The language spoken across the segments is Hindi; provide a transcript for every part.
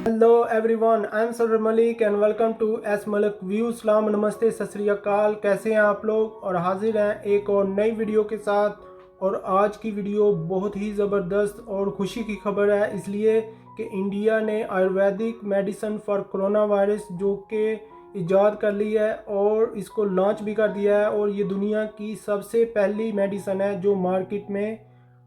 Hello everyone, I am Sarwar Malik and welcome to S Malik View. सलाम नमस्ते सत श्री अकाल। कैसे हैं आप लोग? और हाजिर हैं एक और नई वीडियो के साथ। और आज की वीडियो बहुत ही ज़बरदस्त और खुशी की खबर है, इसलिए कि इंडिया ने Ayurvedic medicine for corona virus जो कि ईजाद कर ली है और इसको लॉन्च भी कर दिया है। और ये दुनिया की सबसे पहली मेडिसिन है जो मार्केट में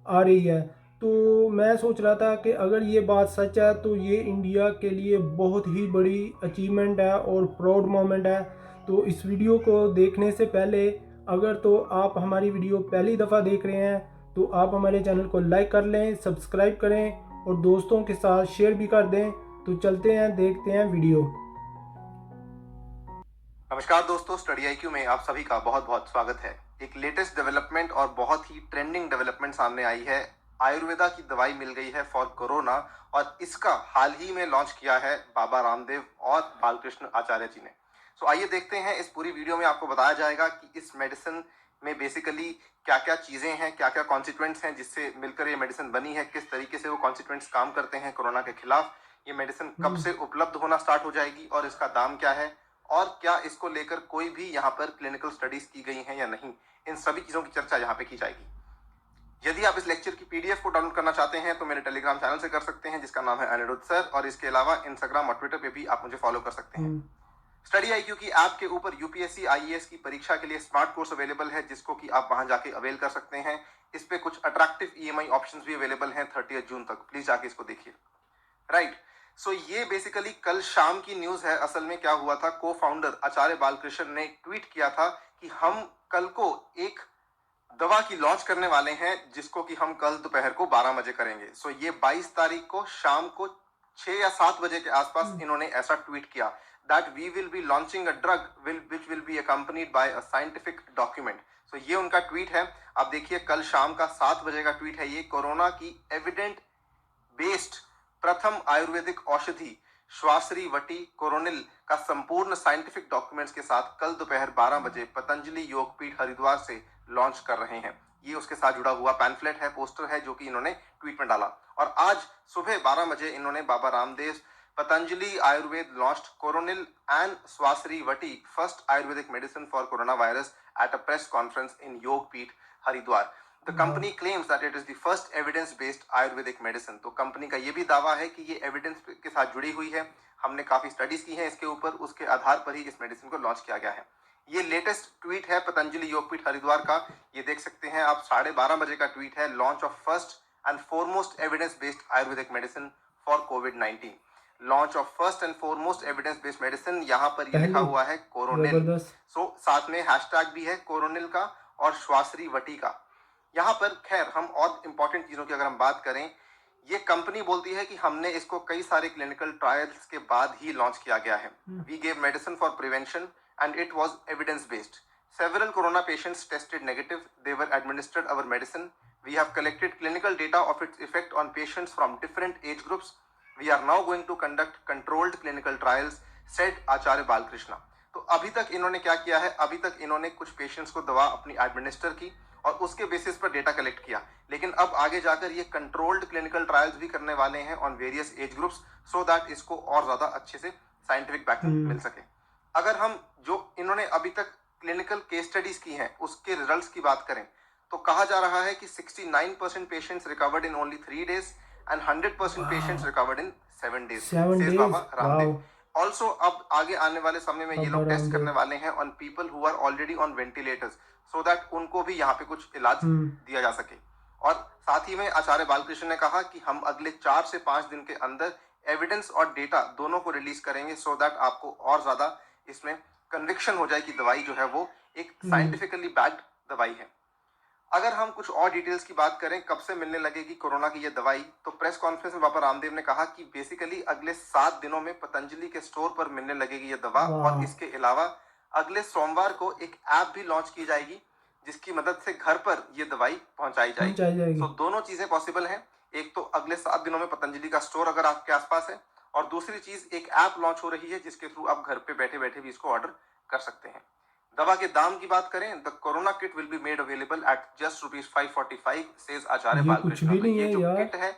आ रही है। तो मैं सोच रहा था कि अगर ये बात सच है तो ये इंडिया के लिए बहुत ही बड़ी अचीवमेंट है और प्राउड मोमेंट है। तो इस वीडियो को देखने से पहले अगर तो आप हमारी वीडियो पहली दफ़ा देख रहे हैं तो आप हमारे चैनल को लाइक कर लें, सब्सक्राइब करें और दोस्तों के साथ शेयर भी कर दें। तो चलते हैं, देखते हैं वीडियो। नमस्कार दोस्तों, स्टडी आईक्यू में आप सभी का बहुत बहुत स्वागत है। एक लेटेस्ट डेवलपमेंट और बहुत ही ट्रेंडिंग डेवलपमेंट सामने आई है। आयुर्वेदा की दवाई मिल गई है फॉर कोरोना और इसका हाल ही में लॉन्च किया है बाबा रामदेव और बालकृष्ण आचार्य जी ने। सो आइए देखते हैं, इस पूरी वीडियो में आपको बताया जाएगा कि इस मेडिसिन में बेसिकली क्या क्या चीजें हैं, क्या क्या कॉन्स्टिट्यूएंट्स हैं जिससे मिलकर ये मेडिसिन बनी है, किस तरीके से वो कॉन्स्टिट्यूएंट्स काम करते हैं कोरोना के खिलाफ, ये मेडिसिन कब से उपलब्ध होना स्टार्ट हो जाएगी और इसका दाम क्या है, और क्या इसको लेकर कोई भी यहाँ पर क्लिनिकल स्टडीज की गई हैं या नहीं। इन सभी चीजों की चर्चा यहाँ पे की जाएगी। यदि आप इस लेक्चर की पीडीएफ को डाउनलोड करना चाहते हैं तो मेरे टेलीग्राम चैनल से कर सकते हैं जिसका नाम है अनिरुद्ध सर, और इसके अलावा इंस्टाग्राम और ट्विटर पे भी आप मुझे फॉलो कर सकते हैं। स्टडी आईक्यू की ऐप के ऊपर यूपीएससी आईएएस की परीक्षा के लिए स्मार्ट कोर्स अवेलेबल है जिसको कि आप वहां जाके अवेल कर सकते हैं। इस पे कुछ अट्रैक्टिव ईएमआई ऑप्शंस भी अवेलेबल हैं 30 जून तक। प्लीज जाके इसको देखिए। राइट, सो ये बेसिकली कल शाम की न्यूज है। असल में क्या हुआ था, को फाउंडर आचार्य बालकृष्ण ने ट्वीट किया था कि हम कल को एक दवा की लॉन्च करने वाले हैं जिसको कि हम कल दोपहर को 12 बजे करेंगे। सो ये 22 तारीख को शाम को 6 या 7 बजे के आसपास इन्होंने ऐसा ट्वीट किया that we will be launching a drug which will be accompanied by a scientific document. So ये उनका ट्वीट है। आप देखिए, कल शाम का 7 बजे का ट्वीट है ये। कोरोना की एविडेंट बेस्ड प्रथम आयुर्वेदिक औषधि श्वासरी वटी कोरोनिल का संपूर्ण साइंटिफिक डॉक्यूमेंट्स के साथ कल दोपहर 12 बजे पतंजलि योगपीठ हरिद्वार से लॉन्च कर रहे हैं। ये उसके साथ जुड़ा हुआ पैम्फलेट है, पोस्टर है जो कि इन्होंने ट्वीट में डाला। और आज सुबह 12 बजे इन्होंने Baba Ramdev Patanjali Ayurved launched Coronil and Swasari Vati first ayurvedic medicine for corona virus at a press conference in Yogpeeth Haridwar. The company claims that it is the first evidence-based Ayurvedic medicine। तो कंपनी का ये भी दावा है कि ये एविडेंस के साथ जुड़ी हुई है। हमने काफी स्टडीज की हैं इसके ऊपर, उसके आधार पर ही इस मेडिसिन को लॉन्च किया गया है। ये लेटेस्ट ट्वीट है पतंजलि योगपीठ हरिद्वार का। ये देख सकते हैं आप, 12:30 बजे का ट्वीट है। Launch of first and foremost evidence based Ayurvedic medicine for covid. Launch of first and foremost evidence based medicine, यहाँ पर ये लिखा हुआ है कोरोनिल। सो साथ में हैशटैग भी है कोरोनिल का और श्वासरी वटी का। यहाँ पर खैर हम और इंपॉर्टेंट चीजों की अगर हम बात करें, ये कंपनी बोलती है कि हमने इसको कई सारे क्लिनिकल ट्रायल्स के बाद ही लॉन्च किया गया है। We gave medicine for prevention and it was evidence based. Several corona patients tested negative, they were administered our medicine. We have collected clinical data of its effect on patients from different age groups. We are now going to conduct controlled clinical trials, said Acharya Balkrishna. तो अभी तक इन्होंने क्या किया है, अभी तक इन्होंने कुछ पेशेंट्स को दवा अपनी एडमिनिस्टर की और उसके बेसिस पर डेटा कलेक्ट किया, लेकिन अब आगे जाकर ये कंट्रोल्ड क्लिनिकल ट्रायल्स भी करने वाले हैं on various age groups so that इसको और ज्यादा अच्छे से साइंटिफिक बैकिंग मिल सके। अगर हम जो इन्होंने अभी तक क्लिनिकल केस स्टडीज की हैं उसके रिजल्ट्स की बात करें तो कहा जा रहा है कि 69% patients recovered in only 3 days and 100% patients recovered in 7 days, says Baba Ramdev. Also अब आगे आने वाले समय में ये लोग टेस्ट करने वाले हैं on people who are already on ventilators so that उनको भी यहाँ पे कुछ इलाज दिया जा सके। और साथ ही में आचार्य बालकृष्ण ने कहा कि हम अगले 4 से 5 दिन के अंदर एविडेंस और डेटा दोनों को रिलीज करेंगे सो दैट आपको और ज्यादा इसमें कन्विक्शन हो जाए कि दवाई जो है वो एक साइंटिफिकली बैक्ड दवाई है। अगर हम कुछ और डिटेल्स की बात करें, कब से मिलने लगेगी कोरोना की ये दवाई, तो प्रेस कॉन्फ्रेंस में बाबा रामदेव ने कहा कि बेसिकली अगले 7 दिनों में पतंजलि के स्टोर पर मिलने लगेगी ये दवा। और इसके अलावा अगले सोमवार को एक ऐप भी लॉन्च की जाएगी जिसकी मदद से घर पर ये दवाई पहुंचाई जाएगी। तो दोनों चीजें पॉसिबल हैं। एक तो अगले 7 दिनों में पतंजलि का स्टोर अगर आपके आसपास है, और दूसरी चीज एक ऐप लॉन्च हो रही है जिसके थ्रू आप घर पे बैठे बैठे भी इसको ऑर्डर कर सकते हैं। दवा के दाम की बात करें, the corona kit will be made available at just ₹545, says Acharya Balkrishna. ये जो किट है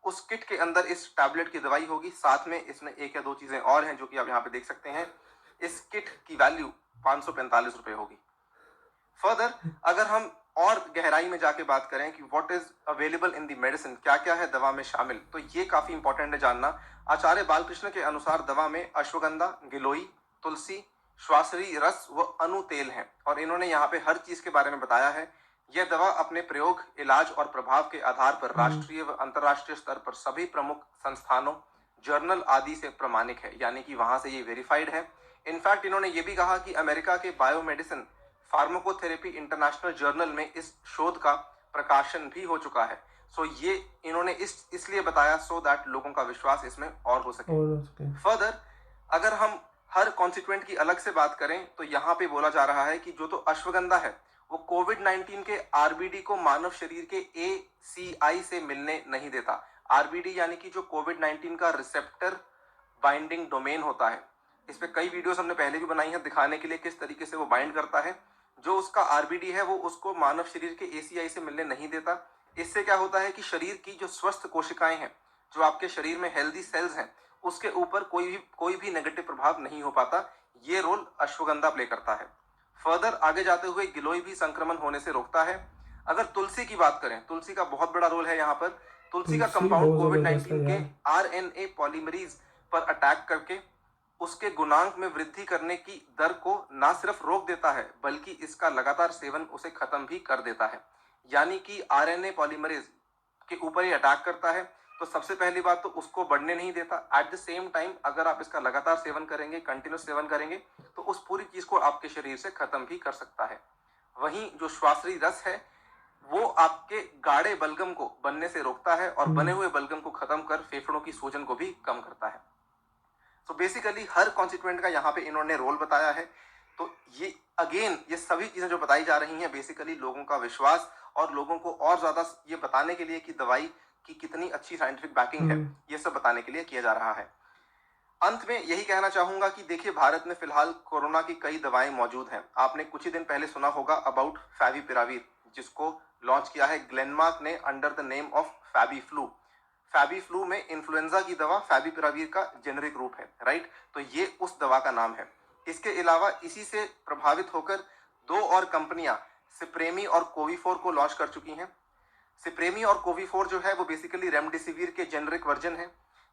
उस किट के अंदर इस टैबलेट की दवाई होगी, साथ में इसमें एक या दो चीजें और हैं जो कि आप यहाँ पे देख सकते हैं। इस किट की वैल्यू 545 रुपए होगी। फर्दर अगर हम और गहराई में जाके बात करें कि what is available in the medicine, क्या क्या है दवा में शामिल, तो ये काफी इंपॉर्टेंट है जानना। आचार्य बालकृष्ण के अनुसार दवा में अश्वगंधा, गिलोई, तुलसी, श्वासरी रस व अनु तेल है, और इन्होंने यहाँ पे हर चीज के बारे में बताया है। यह दवा अपने प्रयोग, इलाज और प्रभाव के आधार पर राष्ट्रीय व अंतर्राष्ट्रीय स्तर पर सभी प्रमुख संस्थानों, जर्नल आदि से प्रमाणिक है, यानी कि वहां से ये वेरीफाइड है। इनफैक्ट इन्होंने ये भी कहा कि अमेरिका के बायोमेडिसिन फार्माकोथेरेपी इंटरनेशनल जर्नल में इस शोध का प्रकाशन भी हो चुका है। सो ये इन्होंने इसलिए बताया सो दैट लोगों का विश्वास इसमें और हो सके। फर्दर अगर हम हर कॉन्स्टिट्यूएंट की अलग से बात करें तो यहाँ पे बोला जा रहा है कि जो तो अश्वगंधा है वो कोविड-19 के आरबीडी को मानव शरीर के ACI से मिलने नहीं देता। आरबीडी यानी कि जो कोविड-19 का रिसेप्टर बाइंडिंग डोमेन होता है। इस पे कई वीडियोस हमने पहले भी बनाई है दिखाने के लिए किस तरीके से वो बाइंड करता है। जो उसका आरबीडी है वो उसको मानव शरीर के ACI से मिलने नहीं देता। इससे क्या होता है कि शरीर की जो स्वस्थ कोशिकाएं हैं, जो आपके शरीर में हेल्दी सेल्स हैं, उसके ऊपर कोई भी नेगेटिव प्रभाव नहीं हो पाता। ये रोल अश्वगंधा प्ले करता है। फर्दर आगे जाते हुए गिलोय भी संक्रमण होने से रोकता है। अगर तुलसी की बात करें, तुलसी का बहुत बड़ा रोल है यहाँ पर। तुलसी का कंपाउंड कोविड-19 के RNA पॉलीमरेज पर अटैक करके उसके गुणांक में वृद्धि करने की दर को ना सिर्फ रोक देता है बल्कि इसका लगातार सेवन उसे खत्म भी कर देता है। यानी कि RNA पॉलीमरेज के ऊपर ही अटैक करता है, तो सबसे पहली बात तो उसको बढ़ने नहीं देता। एट द सेम टाइम अगर आप इसका लगातार सेवन करेंगे, कंटिन्यूस सेवन करेंगे, तो उस पूरी चीज को आपके शरीर से खत्म भी कर सकता है। वहीं जो श्वासरी रस है वो आपके गाढ़े बलगम को बनने से रोकता है और बने हुए बलगम को खत्म कर फेफड़ों की सूजन को भी कम करता है। तो बेसिकली हर कॉन्स्टिट्यूएंट का यहाँ पे इन्होंने रोल बताया है। तो ये अगेन ये सभी चीजें जो बताई जा रही हैं बेसिकली लोगों का विश्वास और लोगों को और ज्यादा ये बताने के लिए कि दवाई की कितनी अच्छी साइंटिफिक बैकिंग है, ये सब बताने के लिए किया जा रहा है। अंत में यही कहना चाहूंगा कि देखिए भारत में फिलहाल कोरोना की कई दवाएं मौजूद हैं। आपने कुछ ही दिन पहले सुना होगा अबाउट फैविपिराविर, जिसको लॉन्च किया है ग्लेनमार्क ने under the name of FabiFlu. FabiFlu में इन्फ्लुएंजा की दवा फैविपिराविर का जेनेरिक रूप है, राइट। तो ये उस दवा का नाम है। इसके अलावा इसी से प्रभावित होकर दो और कंपनियां सिप्रेमी और कोविफोर को लॉन्च कर चुकी हैं। सिप्रेमी और कोविफोर जो है वो बेसिकली रेमडेसिविर के जेनेरिक वर्जन है।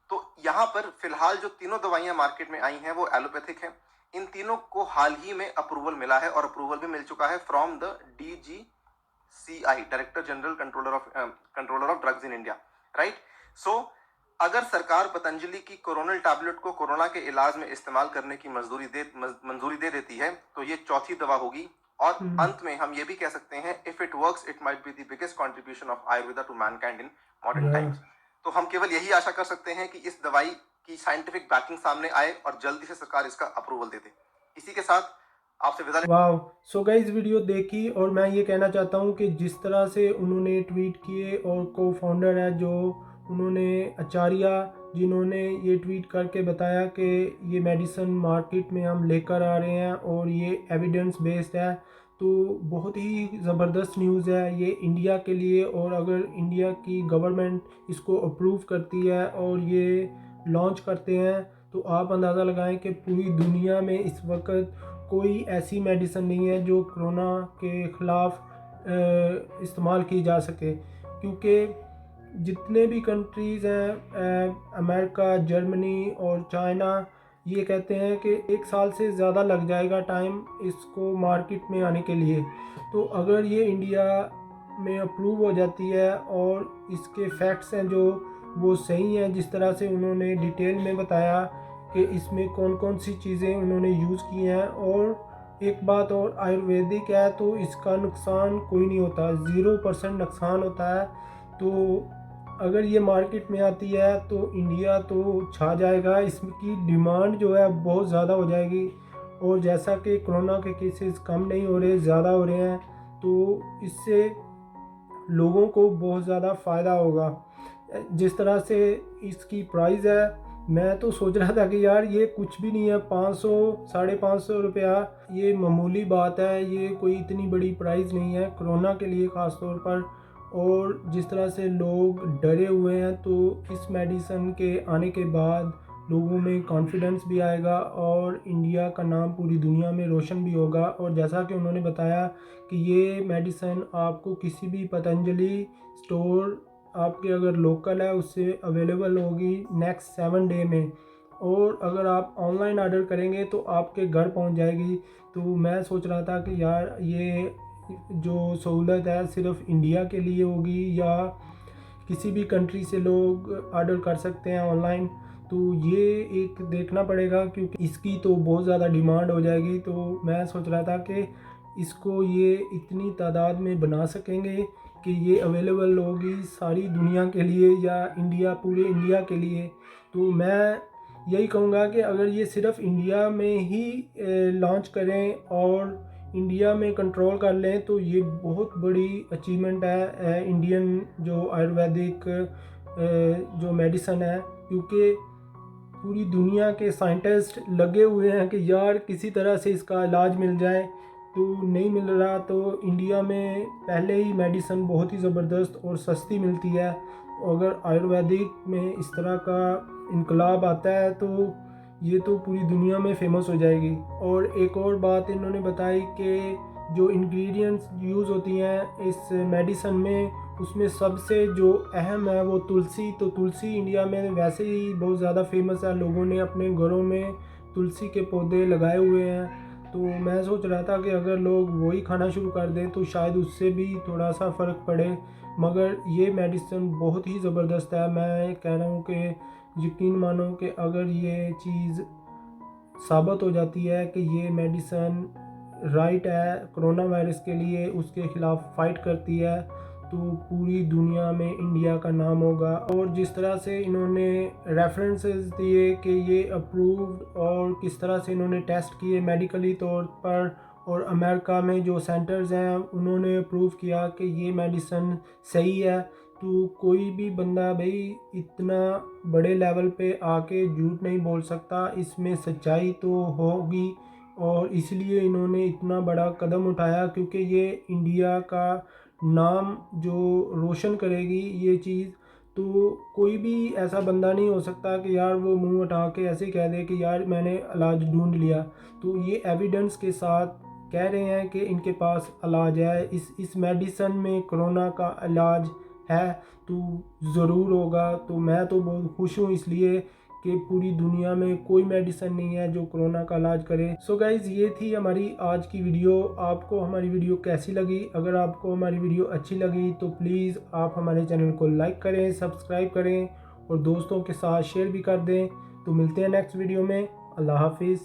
तो यहाँ पर फिलहाल जो तीनों दवाइयां मार्केट में आई हैं वो एलोपैथिक हैं। इन तीनों को हाल ही में अप्रूवल मिला है और अप्रूवल भी मिल चुका है from the DGCI, director general controller of drugs in India, right. So अगर सरकार पतंजलि की कोरोनल टैबलेट को कोरोना के इलाज में इस्तेमाल करने की मंजूरी दे देती है तो ये चौथी दवा होगी। और अंत में हम ये भी कह सकते हैं if it works it might be the biggest contribution of Ayurveda to mankind in modern times. तो हम केवल यही आशा कर सकते हैं कि इस दवाई की साइंटिफिक बैकिंग सामने आए और जल्दी से सरकार इसका अप्रूवल दे दे। इसी के साथ आपसे विदा। वाह, सो गाइस वीडियो देखी और मैं ये कहना चाहता हूँ कि जिस तरह से उन्होंने ट्वीट किए और को फाउंडर है जो उन्होंने आचार्य जिन्होंने ये ट्वीट करके बताया कि ये मेडिसिन मार्केट में हम लेकर आ रहे हैं और ये एविडेंस बेस्ड है, तो बहुत ही ज़बरदस्त न्यूज़ है ये इंडिया के लिए। और अगर इंडिया की गवर्नमेंट इसको अप्रूव करती है और ये लॉन्च करते हैं तो आप अंदाज़ा लगाएं कि पूरी दुनिया में इस वक्त कोई ऐसी मेडिसिन नहीं है जो कोरोना के ख़िलाफ़ इस्तेमाल की जा सके। क्योंकि जितने भी कंट्रीज़ हैं अमेरिका, जर्मनी और चाइना, ये कहते हैं कि 1 साल से ज़्यादा लग जाएगा टाइम इसको मार्केट में आने के लिए। तो अगर ये इंडिया में अप्रूव हो जाती है और इसके फैक्ट्स हैं जो वो सही हैं, जिस तरह से उन्होंने डिटेल में बताया कि इसमें कौन कौन सी चीज़ें उन्होंने यूज़ की हैं। और एक बात और, आयुर्वेदिक है तो इसका नुकसान कोई नहीं होता, 0% नुकसान होता है। तो अगर ये मार्केट में आती है तो इंडिया तो छा जाएगा, इसकी डिमांड जो है बहुत ज़्यादा हो जाएगी। और जैसा कि कोरोना के केसेस कम नहीं हो रहे, ज़्यादा हो रहे हैं, तो इससे लोगों को बहुत ज़्यादा फ़ायदा होगा। जिस तरह से इसकी प्राइस है, मैं तो सोच रहा था कि यार ये कुछ भी नहीं है, 500 550 रुपया, ये मामूली बात है, ये कोई इतनी बड़ी प्राइस नहीं है कोरोना के लिए ख़ास तौर पर। और जिस तरह से लोग डरे हुए हैं, तो इस मेडिसिन के आने के बाद लोगों में कॉन्फिडेंस भी आएगा और इंडिया का नाम पूरी दुनिया में रोशन भी होगा। और जैसा कि उन्होंने बताया कि ये मेडिसिन आपको किसी भी पतंजलि स्टोर आपके अगर लोकल है उससे अवेलेबल होगी नेक्स्ट 7 डे में, और अगर आप ऑनलाइन ऑर्डर करेंगे तो आपके घर पहुंच जाएगी। तो मैं सोच रहा था कि यार ये जो सहूलत है सिर्फ इंडिया के लिए होगी या किसी भी कंट्री से लोग ऑर्डर कर सकते हैं ऑनलाइन, तो ये एक देखना पड़ेगा क्योंकि इसकी तो बहुत ज़्यादा डिमांड हो जाएगी। तो मैं सोच रहा था कि इसको ये इतनी तादाद में बना सकेंगे कि ये अवेलेबल होगी सारी दुनिया के लिए या पूरे इंडिया के लिए। तो मैं यही कहूँगा कि अगर ये सिर्फ इंडिया में ही लॉन्च करें और इंडिया में कंट्रोल कर लें तो ये बहुत बड़ी अचीवमेंट है इंडियन जो आयुर्वेदिक जो मेडिसन है, क्योंकि पूरी दुनिया के साइंटिस्ट लगे हुए हैं कि यार किसी तरह से इसका इलाज मिल जाए, तो नहीं मिल रहा। तो इंडिया में पहले ही मेडिसन बहुत ही ज़बरदस्त और सस्ती मिलती है, अगर आयुर्वेदिक में इस तरह का इनकलाब आता है तो ये तो पूरी दुनिया में फेमस हो जाएगी। और एक और बात इन्होंने बताई कि जो इंग्रेडिएंट्स यूज़ होती हैं इस मेडिसन में, उसमें सबसे जो अहम है वो तुलसी। तो तुलसी इंडिया में वैसे ही बहुत ज़्यादा फेमस है, लोगों ने अपने घरों में तुलसी के पौधे लगाए हुए हैं। तो मैं सोच रहा था कि अगर लोग वही खाना शुरू कर दें तो शायद उससे भी थोड़ा सा फ़र्क पड़े, मगर ये मेडिसिन बहुत ही ज़बरदस्त है। मैं कह रहा हूँ कि यकीन मानो कि अगर ये चीज़ साबित हो जाती है कि ये मेडिसिन राइट है कोरोना वायरस के लिए, उसके ख़िलाफ़ फ़ाइट करती है, तो पूरी दुनिया में इंडिया का नाम होगा। और जिस तरह से इन्होंने रेफरेंसेस दिए कि ये अप्रूव्ड और किस तरह से इन्होंने टेस्ट किए मेडिकली तौर पर, और अमेरिका में जो सेंटर्स हैं उन्होंने अप्रूव किया कि ये मेडिसिन सही है, तो कोई भी बंदा भाई इतना बड़े लेवल पे आके झूठ नहीं बोल सकता, इसमें सच्चाई तो होगी। और इसलिए इन्होंने इतना बड़ा कदम उठाया क्योंकि ये इंडिया का नाम जो रोशन करेगी ये चीज़। तो कोई भी ऐसा बंदा नहीं हो सकता कि यार वो मुंह उठा के ऐसे कह दे कि यार मैंने इलाज ढूंढ लिया। तो ये एविडेंस के साथ कह रहे हैं कि इनके पास इलाज है, इस मेडिसिन में कोरोना का इलाज है, तो ज़रूर होगा। तो मैं तो बहुत खुश हूँ इसलिए कि पूरी दुनिया में कोई मेडिसिन नहीं है जो कोरोना का इलाज करे। सो गाइज़, ये थी हमारी आज की वीडियो। आपको हमारी वीडियो कैसी लगी? अगर आपको हमारी वीडियो अच्छी लगी तो प्लीज़ आप हमारे चैनल को लाइक करें, सब्सक्राइब करें और दोस्तों के साथ शेयर भी कर दें। तो मिलते हैं नेक्स्ट वीडियो में। अल्लाह हाफिज़।